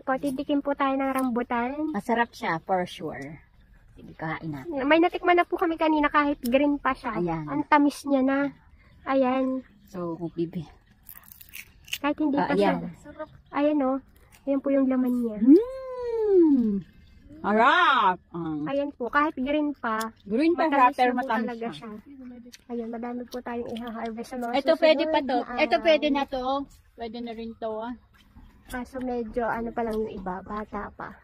Po, titikim po tayo ng rambutan. Masarap siya, for sure. Sige, kain natin. May natikman na po kami kanina kahit green pa siya. Ayan. Ang tamis niya na. Ayan. So, bibi. Kahit hindi pa ayan. siya. Ayan o. Ayan po yung laman niya. Harap! Ayan po, kahit green pa. Green pa siya, pero matamis talaga siya. Ayan, madami po tayong i-harvest sa mga Ito pwede pa to. na Ito araw. pwede na to. Pwede na rin to. Kaso medyo ano pa lang yung iba, bata pa.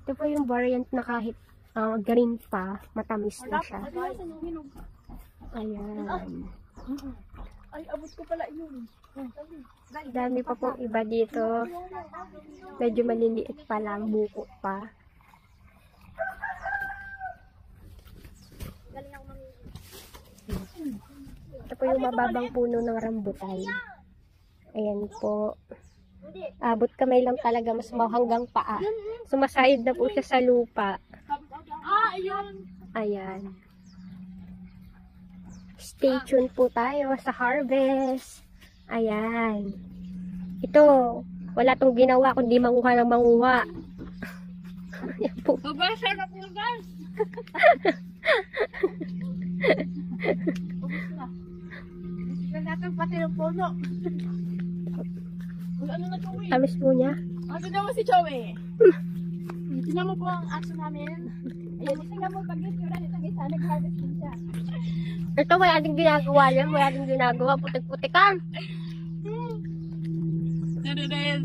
Ito po yung variant na kahit green pa, matamis na siya. Ayan. Ay, abot ko pala yun. Dami pa pong iba dito. Medyo maliliit pa lang, buko pa. Ito po yung mababang puno ng rambutan. Ayan po. Abot kamay lang talaga, mas hanggang paa. Sumasayad na po siya sa lupa. Ayan. Stay tuned po tayo sa harvest. Ayan. Ito, wala tong ginawa kundi manguha ng manguha. Ayan po. Mabasa na po, guys! Hindi natin pati ng puno. Ano na to, eh? Tamis po niya. Tignan mo si Joey. Tignan mo po ang aso namin. Ayan, tignan mo pag-itsura nito isa, nag-harvest din siya. Ito, wala din ginagawa yan. Wala din ginagawa. Putik-putikan. Tadadad!